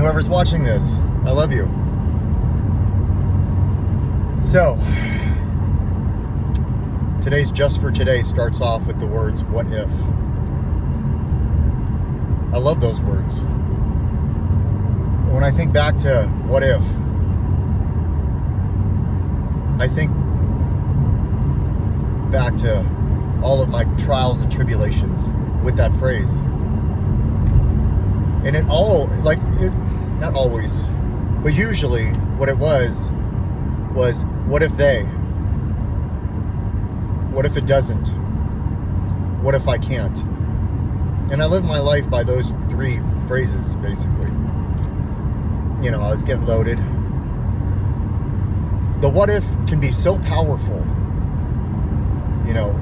whoever's watching this, I love you. So, today's Just for Today starts off with the words, what if? I love those words. When I think back to what if, I think back to all of my trials and tribulations with that phrase. And it all, not always, but usually what it was, what if they? What if it doesn't? What if I can't? And I live my life by those three phrases, basically. You know, I was getting loaded. The what if can be so powerful. You know,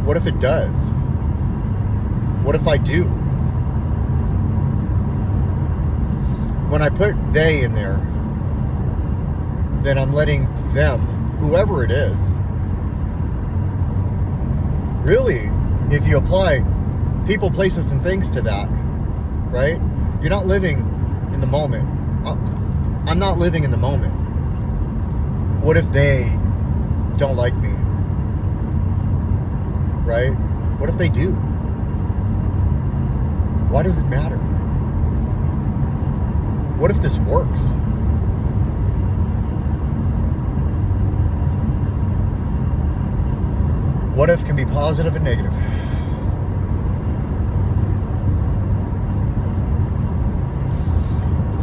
what if it does? What if I do? When I put they in there, then I'm letting them, whoever it is, really, if you apply people, places, and things to that, right? You're not living in the moment. I'm not living in the moment. What if they don't like me? Right? What if they do? Why does it matter? What if this works? What if can be positive and negative.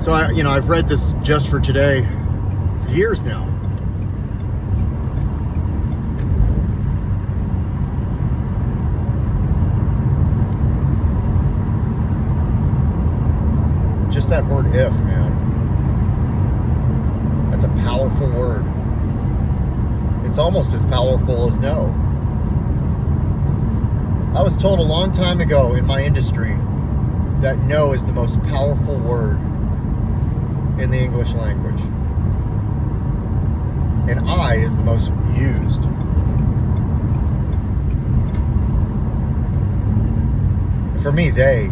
So I've read this Just for Today for years now. Just that word if, man. That's a powerful word. It's almost as powerful as no. I was told a long time ago in my industry that no is the most powerful word in the English language. And I is the most used. For me, they,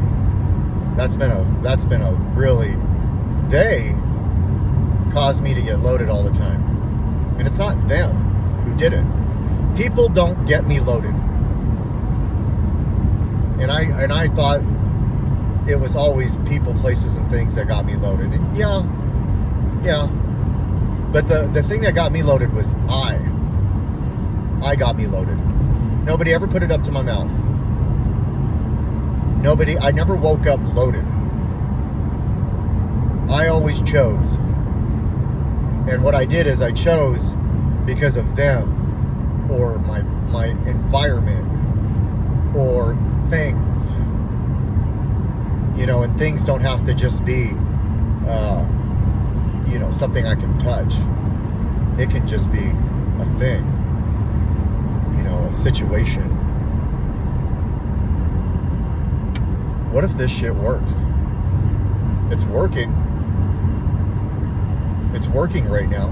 that's been a really, they caused me to get loaded all the time. And it's not them who did it. People don't get me loaded. And I thought it was always people, places, and things that got me loaded. And yeah. But the thing that got me loaded was I got me loaded. Nobody ever put it up to my mouth. I never woke up loaded. I always chose. And what I did is I chose because of them or my environment or things. You know, and things don't have to just be something I can touch. It can just be a thing. You know, a situation. What if this shit works? It's working. It's working right now.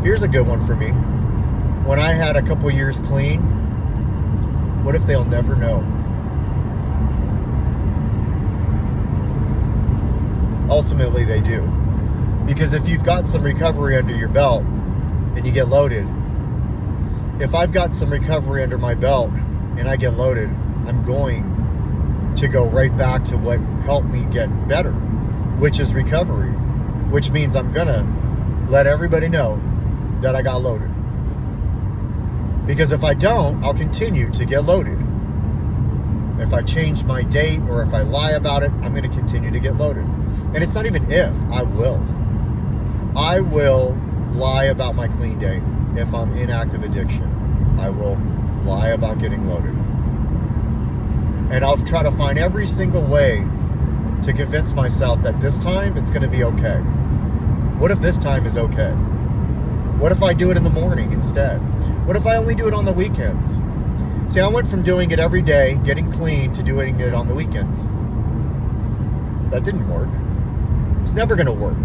Here's a good one for me. When I had a couple years clean, what if they'll never know? Ultimately, they do. Because if you've got some recovery under your belt and you get loaded, if I've got some recovery under my belt and I get loaded, I'm going to go right back to what helped me get better, which is recovery, which means I'm gonna let everybody know that I got loaded. Because if I don't, I'll continue to get loaded. If I change my date or if I lie about it, I'm gonna continue to get loaded. And it's not even if, I will. I will lie about my clean day if I'm in active addiction. I will lie about getting loaded. And I'll try to find every single way to convince myself that this time it's going to be okay. What if this time is okay? What if I do it in the morning instead? What if I only do it on the weekends? See, I went from doing it every day, getting clean, to doing it on the weekends. That didn't work. It's never going to work.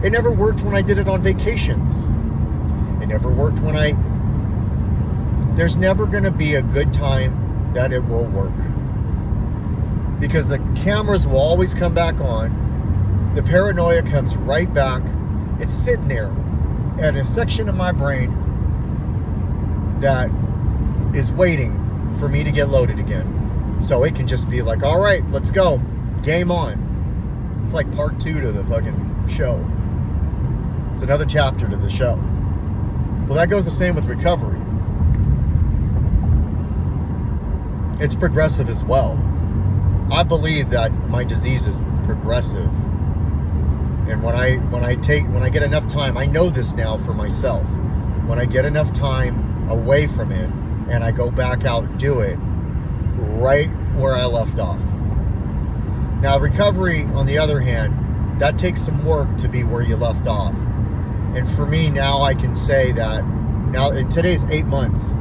It never worked when I did it on vacations. It never worked when there's never going to be a good time that it will work. because the cameras will always come back on. The paranoia comes right back. It's sitting there at a section of my brain that is waiting for me to get loaded again. So it can just be like, all right, let's go. Game on. It's like part 2 to the fucking show. It's another chapter to the show. Well, that goes the same with recovery. It's progressive as well. I believe that my disease is progressive. And when I get enough time, I know this now for myself. When I get enough time away from it and I go back out and do it right where I left off. Now, recovery, on the other hand, that takes some work to be where you left off. And for me, now I can say that, now in today's 8 months,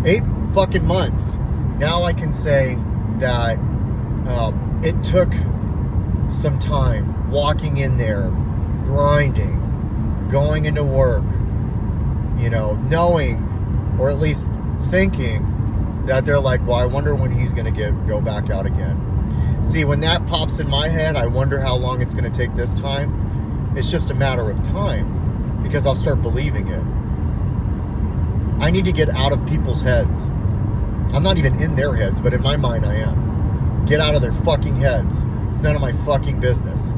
8 fucking months, now I can say that it took some time walking in there, grinding, going into work, you know, knowing, or at least thinking that they're like, well, I wonder when he's going to go back out again. See, when that pops in my head, I wonder how long it's going to take this time. It's just a matter of time, because I'll start believing it. I need to get out of people's heads. I'm not even in their heads, but in my mind I am. Get out of their fucking heads. It's none of my fucking business.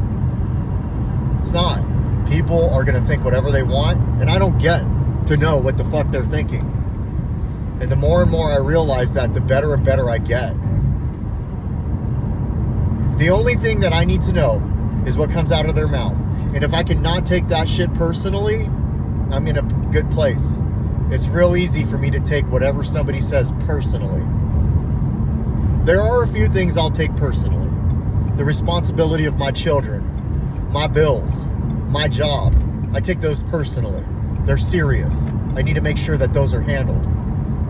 It's not. People are going to think whatever they want, and I don't get to know what the fuck they're thinking. And the more and more I realize that, the better and better I get. The only thing that I need to know is what comes out of their mouth. And if I can not take that shit personally, I'm in a good place. It's real easy for me to take whatever somebody says personally. There are a few things I'll take personally. The responsibility of my children, my bills, my job. I take those personally. They're serious. I need to make sure that those are handled.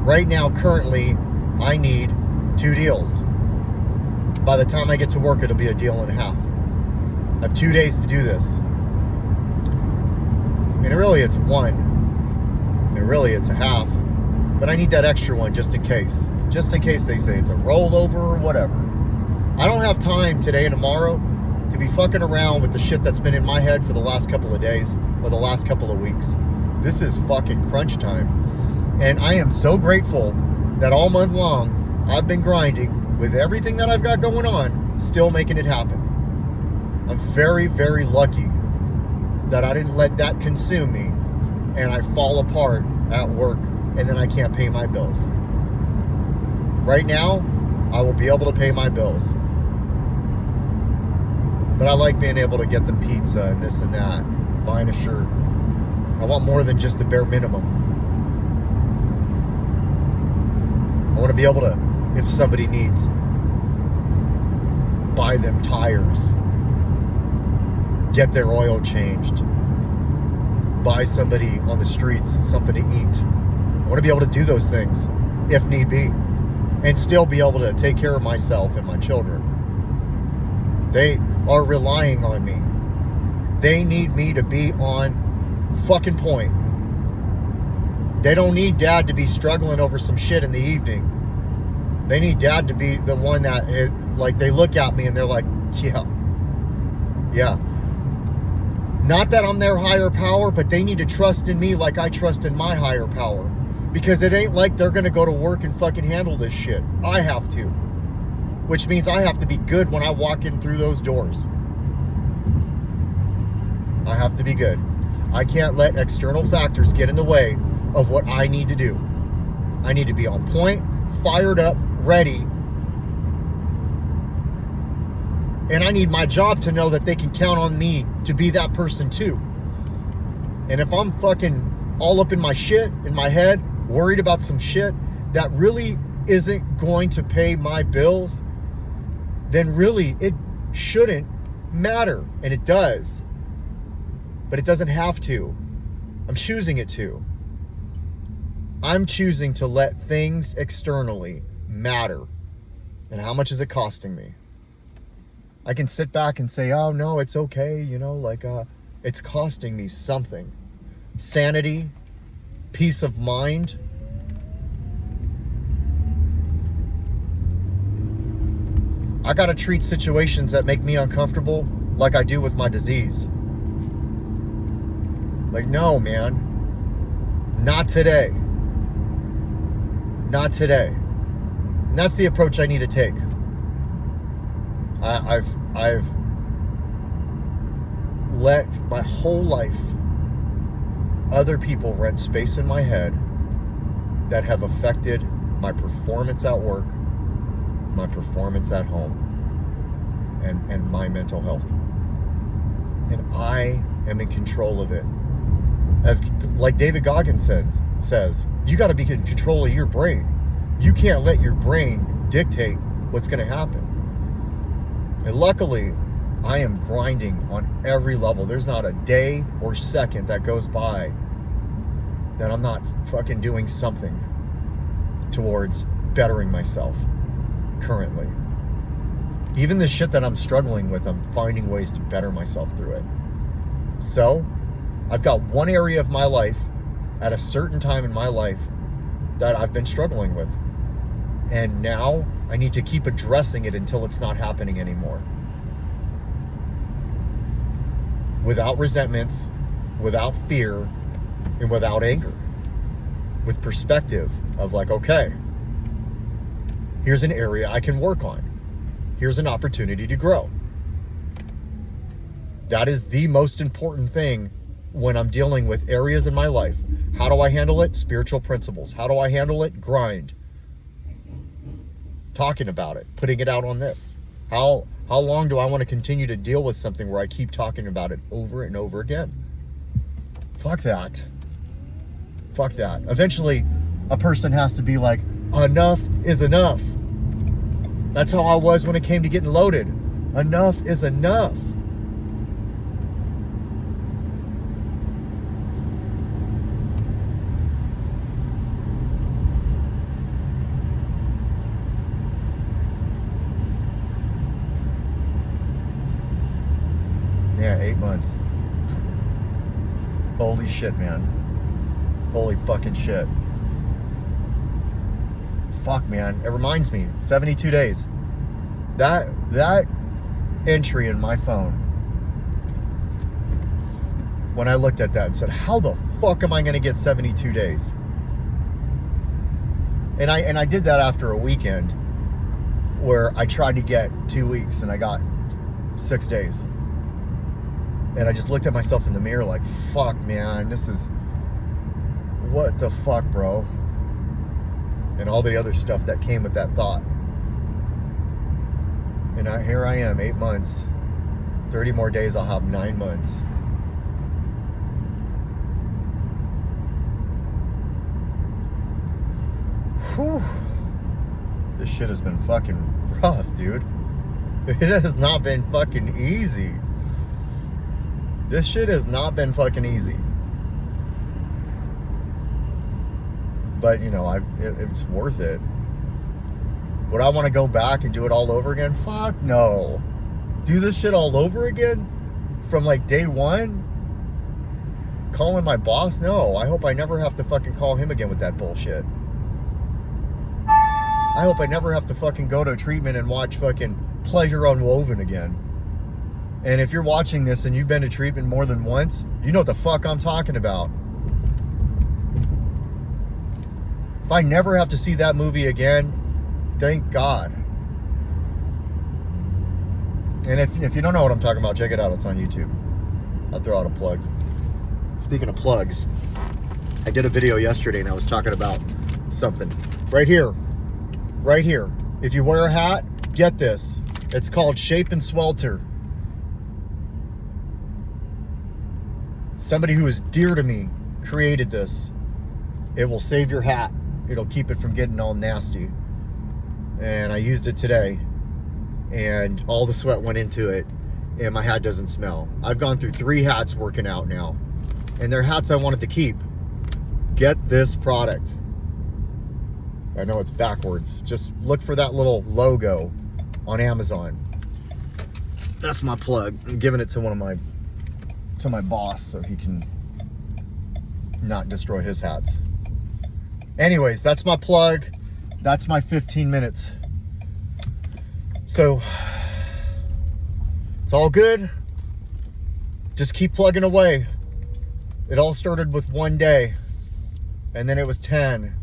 Right now, currently, I need 2 deals. By the time I get to work, it'll be a deal and a half. I have 2 days to do this. And really, it's 1. And really, it's a half. But I need that extra one just in case. Just in case they say it's a rollover or whatever. I don't have time today and tomorrow to be fucking around with the shit that's been in my head for the last couple of days or the last couple of weeks. This is fucking crunch time. And I am so grateful that all month long I've been grinding with everything that I've got going on, still making it happen. I'm very, very lucky that I didn't let that consume me and I fall apart at work and then I can't pay my bills. Right now, I will be able to pay my bills. But I like being able to get them pizza and this and that, buying a shirt. I want more than just the bare minimum. I want to be able to, if somebody needs, buy them tires, get their oil changed, buy somebody on the streets something to eat. I want to be able to do those things if need be, and still be able to take care of myself and my children. They are relying on me. They need me to be on fucking point. They don't need dad to be struggling over some shit in the evening. They need dad to be the one that is, like, they look at me and they're like, yeah. Not that I'm their higher power, but they need to trust in me like I trust in my higher power. Because it ain't like they're going to go to work and fucking handle this shit. I have to. Which means I have to be good when I walk in through those doors. I have to be good. I can't let external factors get in the way of what I need to do. I need to be on point, fired up, ready. And I need my job to know that they can count on me to be that person too. And if I'm fucking all up in my shit, in my head, worried about some shit that really isn't going to pay my bills, then really it shouldn't matter. And it does. But it doesn't have to. I'm choosing it to. I'm choosing to let things externally matter. And how much is it costing me? I can sit back and say, oh no, it's okay, you know, like it's costing me something. Sanity, peace of mind. I got to treat situations that make me uncomfortable like I do with my disease. Like, no, man. Not today. Not today. And that's the approach I need to take. I've let my whole life other people rent space in my head that have affected my performance at work, my performance at home, and my mental health. And I am in control of it. As like David Goggins says, you got to be in control of your brain. You can't let your brain dictate what's going to happen. And luckily, I am grinding on every level. There's not a day or second that goes by that I'm not fucking doing something towards bettering myself currently. Even the shit that I'm struggling with, I'm finding ways to better myself through it. So, I've got one area of my life at a certain time in my life that I've been struggling with. And now I need to keep addressing it until it's not happening anymore. Without resentments, without fear, and without anger. With perspective of like, okay, here's an area I can work on. Here's an opportunity to grow. That is the most important thing when I'm dealing with areas in my life. How do I handle it? Spiritual principles. How do I handle it? Grind. Talking about it, putting it out on this. How long do I want to continue to deal with something where I keep talking about it over and over again? Fuck that. Fuck that. Eventually, a person has to be like, enough is enough. That's how I was when it came to getting loaded. Enough is enough. Yeah, 8 months. Holy shit, man. Holy fucking shit. Fuck, man. It reminds me, 72 days. That entry in my phone, when I looked at that and said, how the fuck am I going to get 72 days? And I did that after a weekend where I tried to get 2 weeks and I got 6 days. And I just looked at myself in the mirror like, fuck, man, this is, what the fuck, bro? And all the other stuff that came with that thought. And here I am, 8 months. 30 more days, I'll have 9 months. Whew. This shit has been fucking rough, dude. It has not been fucking easy. This shit has not been fucking easy. But, you know, it's worth it. Would I want to go back and do it all over again? Fuck no. Do this shit all over again? From like day one? Calling my boss? No. I hope I never have to fucking call him again with that bullshit. I hope I never have to fucking go to a treatment and watch fucking Pleasure Unwoven again. And if you're watching this and you've been to treatment more than once, you know what the fuck I'm talking about. If I never have to see that movie again, thank God. And if you don't know what I'm talking about, check it out. It's on YouTube. I'll throw out a plug. Speaking of plugs, I did a video yesterday and I was talking about something. Right here. Right here. If you wear a hat, get this. It's called Shape and Swelter. Somebody who is dear to me created this. It will save your hat. It'll keep it from getting all nasty. And I used it today. And all the sweat went into it. And my hat doesn't smell. I've gone through 3 hats working out now. And they're hats I wanted to keep. Get this product. I know it's backwards. Just look for that little logo on Amazon. That's my plug. I'm giving it to my boss so he can not destroy his hats. Anyways, that's my plug. That's my 15 minutes. So it's all good. Just keep plugging away. It all started with 1 day, and then it was 10,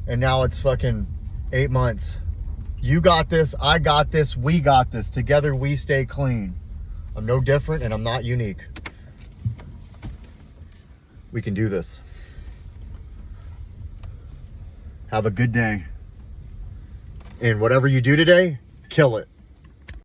and now it's fucking 8 months. You got this, I got this, we got this. Together we stay clean. I'm no different and I'm not unique. We can do this. Have a good day. And whatever you do today, kill it.